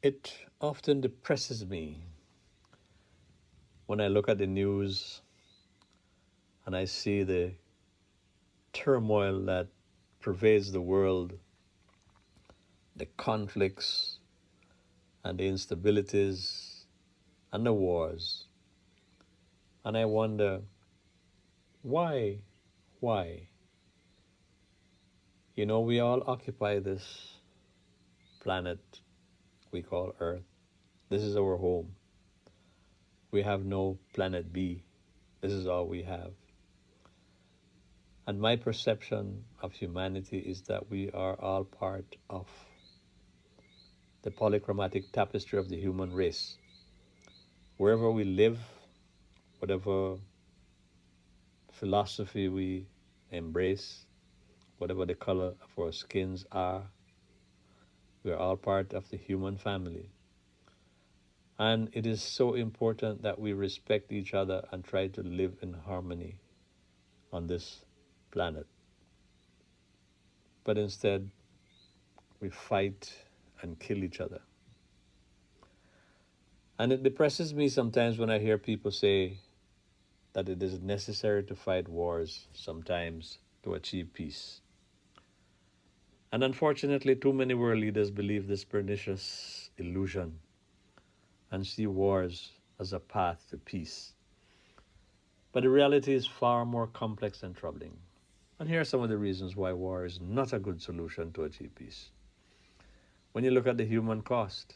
It often depresses me when I look at the news and I see the turmoil that pervades the world, the conflicts and the instabilities and the wars. And I wonder, why? Why? You know, we all occupy this planet we call Earth. This is our home. We have no planet B. This is all we have. And my perception of humanity is that we are all part of the polychromatic tapestry of the human race. Wherever we live, whatever philosophy we embrace, whatever the color of our skins are, we are all part of the human family. And it is so important that we respect each other and try to live in harmony on this planet. But instead, we fight and kill each other. And it depresses me sometimes when I hear people say that it is necessary to fight wars sometimes to achieve peace. And unfortunately, too many world leaders believe this pernicious illusion and see wars as a path to peace. But the reality is far more complex and troubling. And here are some of the reasons why war is not a good solution to achieve peace. When you look at the human cost,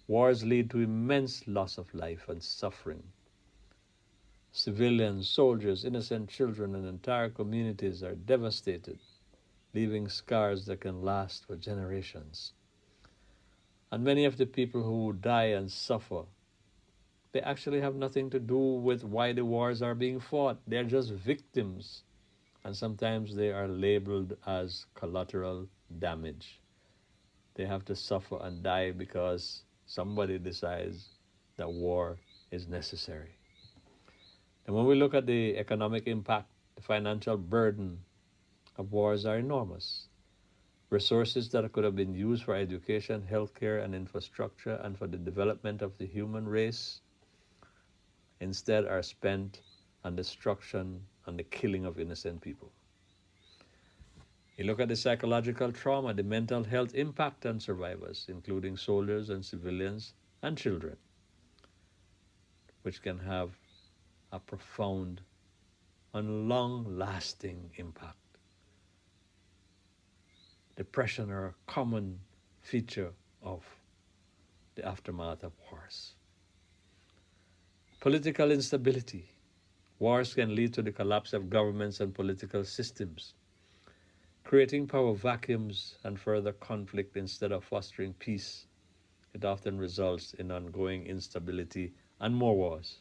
wars lead to immense loss of life and suffering. Civilians, soldiers, innocent children, and entire communities are devastated, leaving scars that can last for generations. And many of the people who die and suffer, they actually have nothing to do with why the wars are being fought. They're just victims. And sometimes they are labeled as collateral damage. They have to suffer and die because somebody decides that war is necessary. And when we look at the economic impact, the financial burden of wars are enormous. Resources that could have been used for education, healthcare, and infrastructure, and for the development of the human race, instead are spent on destruction and the killing of innocent people. You look at the psychological trauma, the mental health impact on survivors, including soldiers and civilians and children, which can have a profound and long-lasting impact. Depression are a common feature of the aftermath of wars. Political instability. Wars can lead to the collapse of governments and political systems, creating power vacuums and further conflict instead of fostering peace. It often results in ongoing instability and more wars.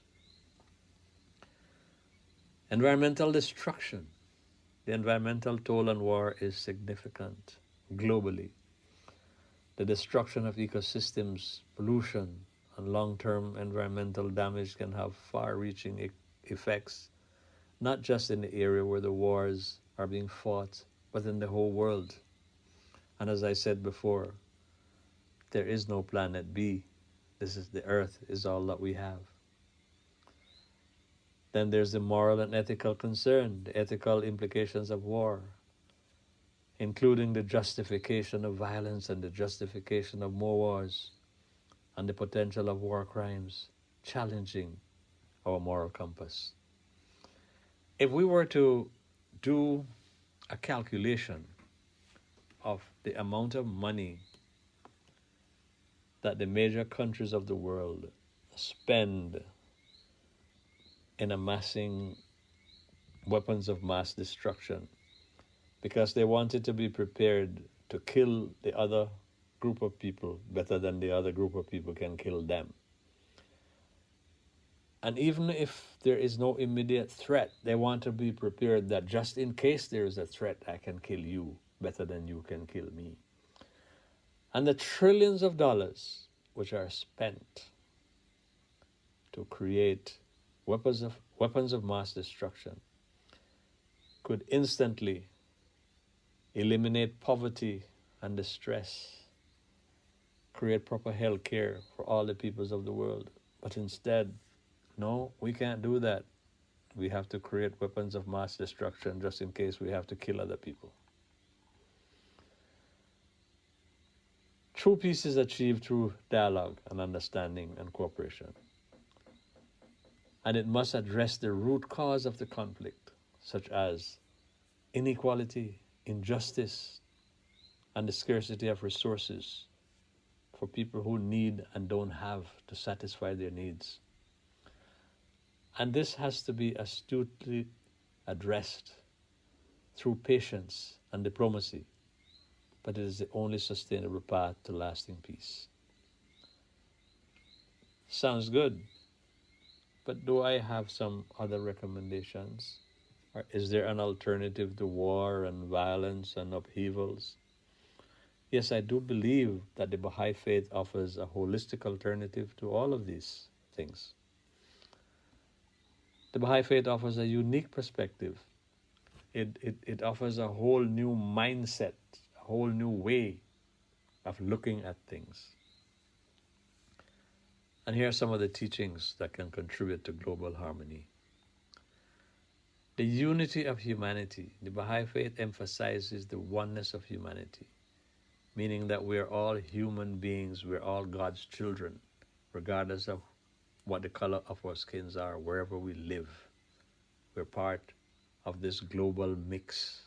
Environmental destruction. The environmental toll on war is significant globally. The destruction of ecosystems, pollution, and long-term environmental damage can have far-reaching effects, not just in the area where the wars are being fought, but in the whole world. And as I said before, there is no planet B. The Earth is all that we have. Then there's the moral and ethical concern, the ethical implications of war, including the justification of violence and the justification of more wars and the potential of war crimes, challenging our moral compass. If we were to do a calculation of the amount of money that the major countries of the world spend in amassing weapons of mass destruction because they wanted to be prepared to kill the other group of people better than the other group of people can kill them. And even if there is no immediate threat, they want to be prepared that just in case there is a threat, I can kill you better than you can kill me. And the trillions of dollars which are spent to create weapons of mass destruction could instantly eliminate poverty and distress, create proper health care for all the peoples of the world. But instead, no, we can't do that. We have to create weapons of mass destruction just in case we have to kill other people. True peace is achieved through dialogue and understanding and cooperation. And it must address the root cause of the conflict, such as inequality, injustice, and the scarcity of resources for people who need and don't have to satisfy their needs. And this has to be astutely addressed through patience and diplomacy, but it is the only sustainable path to lasting peace. Sounds good, but do I have some other recommendations? Or is there an alternative to war and violence and upheavals? Yes, I do believe that the Baha'i Faith offers a holistic alternative to all of these things. The Baha'i Faith offers a unique perspective. It offers a whole new mindset, a whole new way of looking at things. And here are some of the teachings that can contribute to global harmony. The unity of humanity. The Baha'i Faith emphasizes the oneness of humanity, meaning that we're all human beings, we're all God's children, regardless of what the color of our skins are, wherever we live. We're part of this global mix.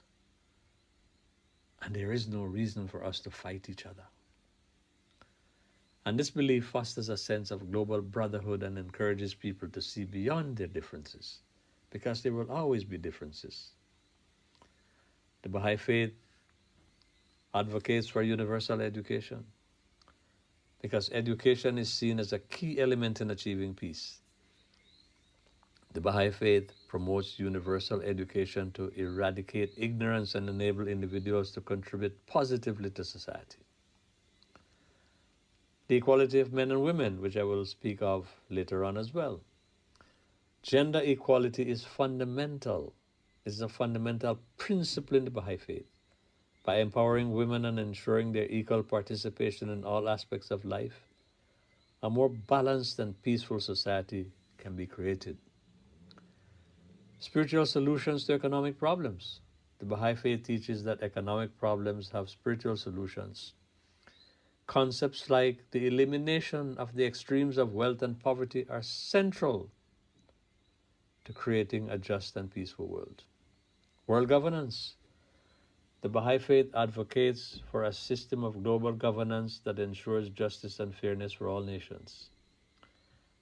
And there is no reason for us to fight each other. And this belief fosters a sense of global brotherhood and encourages people to see beyond their differences, because there will always be differences. The Baha'i Faith advocates for universal education, because education is seen as a key element in achieving peace. The Baha'i Faith promotes universal education to eradicate ignorance and enable individuals to contribute positively to society. The equality of men and women, which I will speak of later on as well. Gender equality is fundamental. It's a fundamental principle in the Baha'i Faith. By empowering women and ensuring their equal participation in all aspects of life, a more balanced and peaceful society can be created. Spiritual solutions to economic problems. The Baha'i Faith teaches that economic problems have spiritual solutions. Concepts like the elimination of the extremes of wealth and poverty are central to creating a just and peaceful world. World governance. The Baha'i Faith advocates for a system of global governance that ensures justice and fairness for all nations.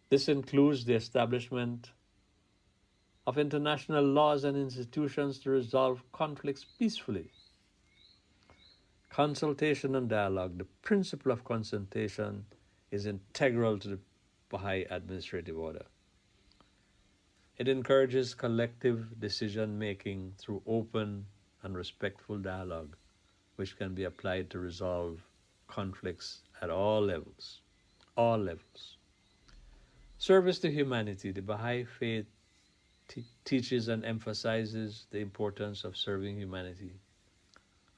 This includes the establishment of international laws and institutions to resolve conflicts peacefully. Consultation and dialogue. The principle of consultation is integral to the Baha'i administrative order. It encourages collective decision-making through open and respectful dialogue, which can be applied to resolve conflicts at all levels. All levels. Service to humanity. The Baha'i Faith teaches and emphasizes the importance of serving humanity.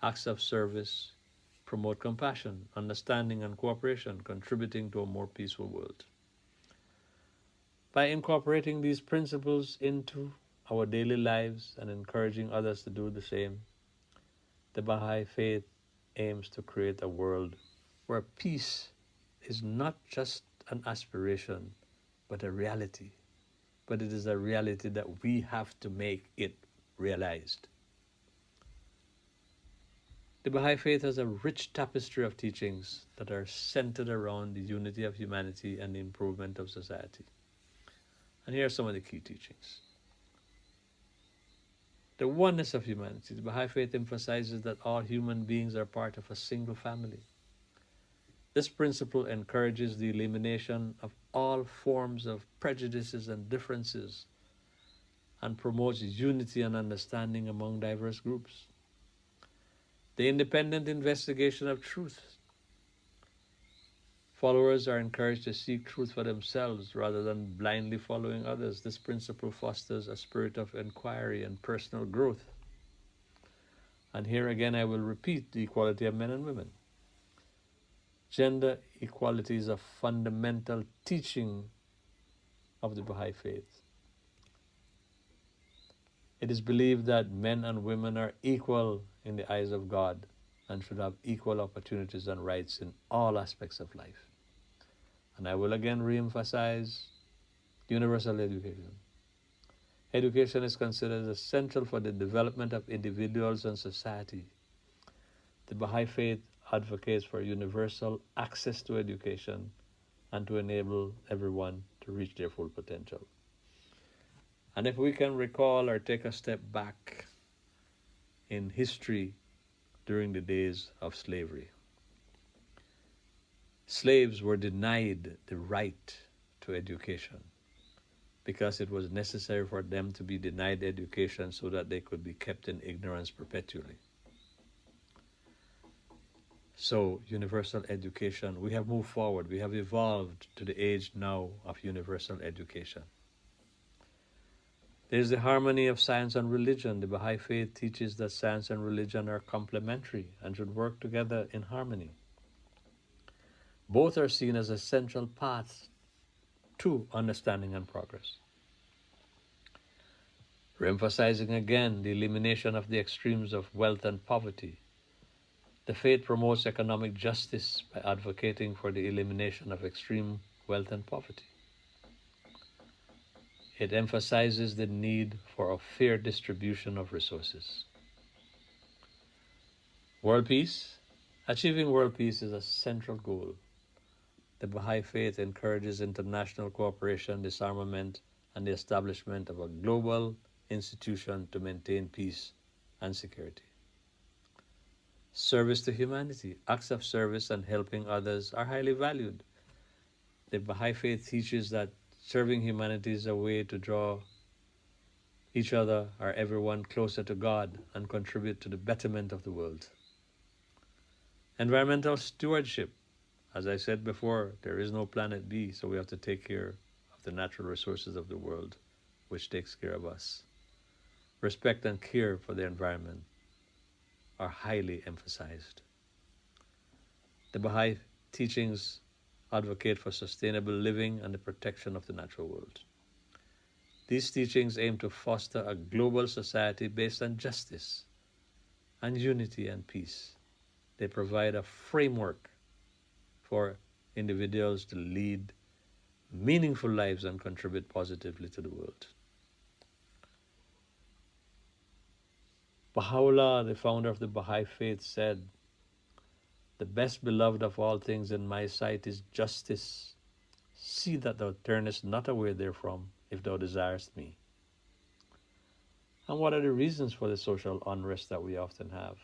Acts of service promote compassion, understanding, and cooperation, contributing to a more peaceful world. By incorporating these principles into our daily lives and encouraging others to do the same, the Baha'i Faith aims to create a world where peace is not just an aspiration, but a reality. But it is a reality that we have to make it realized. The Baha'i Faith has a rich tapestry of teachings that are centered around the unity of humanity and the improvement of society. And here are some of the key teachings. The oneness of humanity. The Baha'i Faith emphasizes that all human beings are part of a single family. This principle encourages the elimination of all forms of prejudices and differences and promotes unity and understanding among diverse groups. The independent investigation of truth. Followers are encouraged to seek truth for themselves rather than blindly following others. This principle fosters a spirit of inquiry and personal growth. And here again I will repeat the equality of men and women. Gender equality is a fundamental teaching of the Baha'i faith. It is believed that men and women are equal in the eyes of God and should have equal opportunities and rights in all aspects of life. And I will again re-emphasize universal education. Education is considered essential for the development of individuals and society. The Baha'i faith advocates for universal access to education and to enable everyone to reach their full potential. And if we can recall or take a step back in history during the days of slavery, slaves were denied the right to education because it was necessary for them to be denied education so that they could be kept in ignorance perpetually. So, universal education, we have moved forward. We have evolved to the age now of universal education. There is the harmony of science and religion. The Baha'i faith teaches that science and religion are complementary and should work together in harmony. Both are seen as essential paths to understanding and progress. Re-emphasizing again the elimination of the extremes of wealth and poverty, the faith promotes economic justice by advocating for the elimination of extreme wealth and poverty. It emphasizes the need for a fair distribution of resources. World peace. Achieving world peace is a central goal. The Baha'i faith encourages international cooperation, disarmament, and the establishment of a global institution to maintain peace and security. Service to humanity. Acts of service and helping others are highly valued. The Baha'i faith teaches that serving humanity is a way to draw each other or everyone closer to God and contribute to the betterment of the world. Environmental stewardship. As I said before, there is no planet B, so we have to take care of the natural resources of the world, which takes care of us. Respect and care for the environment are highly emphasized. The Baha'i teachings advocate for sustainable living and the protection of the natural world. These teachings aim to foster a global society based on justice and unity and peace. They provide a framework for individuals to lead meaningful lives and contribute positively to the world. Baha'u'llah, the founder of the Baha'i faith, said, "The best beloved of all things in my sight is justice. See that thou turnest not away therefrom, if thou desirest me." And what are the reasons for the social unrest that we often have?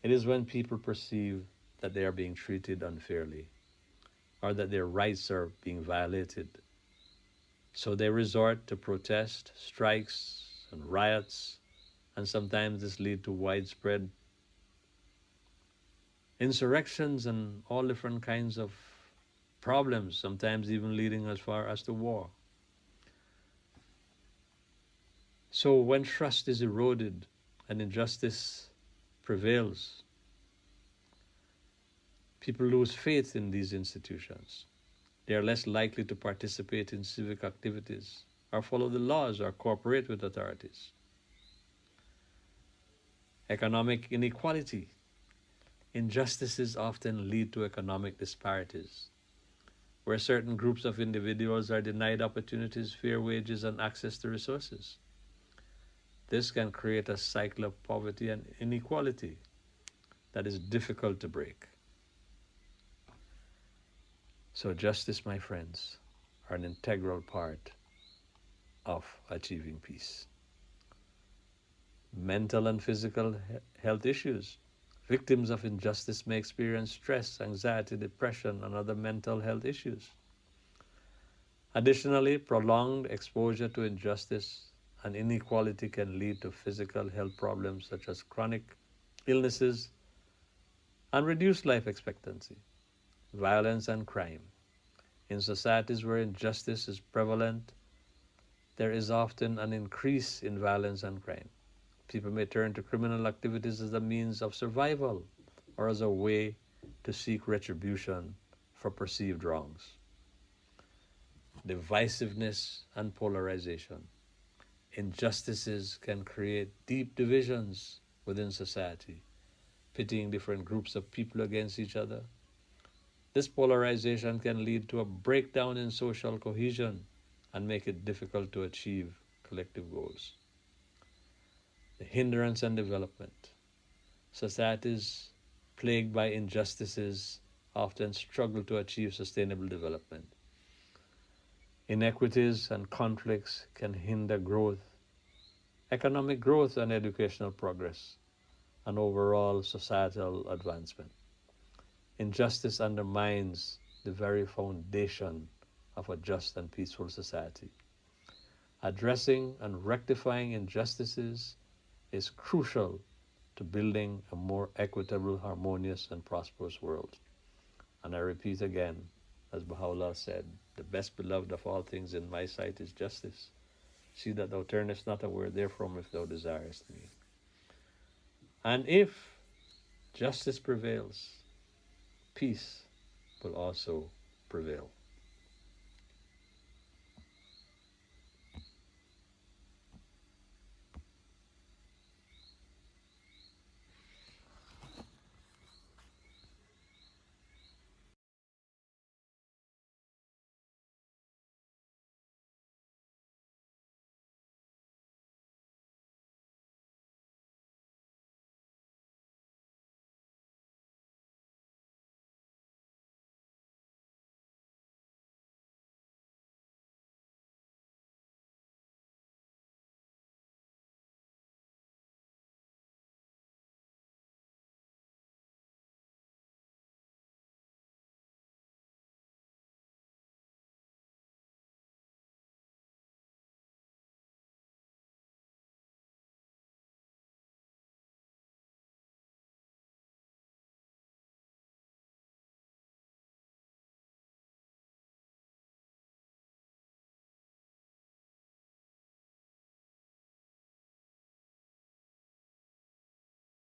It is when people perceive that they are being treated unfairly or that their rights are being violated. So they resort to protest, strikes, and riots, and sometimes this leads to widespread insurrections and all different kinds of problems, sometimes even leading as far as to war. So when trust is eroded and injustice prevails, people lose faith in these institutions. They are less likely to participate in civic activities or follow the laws or cooperate with authorities. Economic inequality. Injustices often lead to economic disparities, where certain groups of individuals are denied opportunities, fair wages, and access to resources. This can create a cycle of poverty and inequality that is difficult to break. So justice, my friends, are an integral part of achieving peace. Mental and physical health issues. Victims of injustice may experience stress, anxiety, depression, and other mental health issues. Additionally, prolonged exposure to injustice and inequality can lead to physical health problems such as chronic illnesses and reduced life expectancy. Violence and crime. In societies where injustice is prevalent, there is often an increase in violence and crime. People may turn to criminal activities as a means of survival or as a way to seek retribution for perceived wrongs. Divisiveness and polarization. Injustices can create deep divisions within society, pitting different groups of people against each other. This polarization can lead to a breakdown in social cohesion and make it difficult to achieve collective goals. The hindrance and development. Societies plagued by injustices often struggle to achieve sustainable development. Inequities and conflicts can hinder growth, economic growth and educational progress, and overall societal advancement. Injustice undermines the very foundation of a just and peaceful society. Addressing and rectifying injustices is crucial to building a more equitable, harmonious, and prosperous world. And I repeat again, as Baha'u'llah said, the best beloved of all things in my sight is justice. See that thou turnest not away therefrom if thou desirest me. And if justice prevails, peace will also prevail.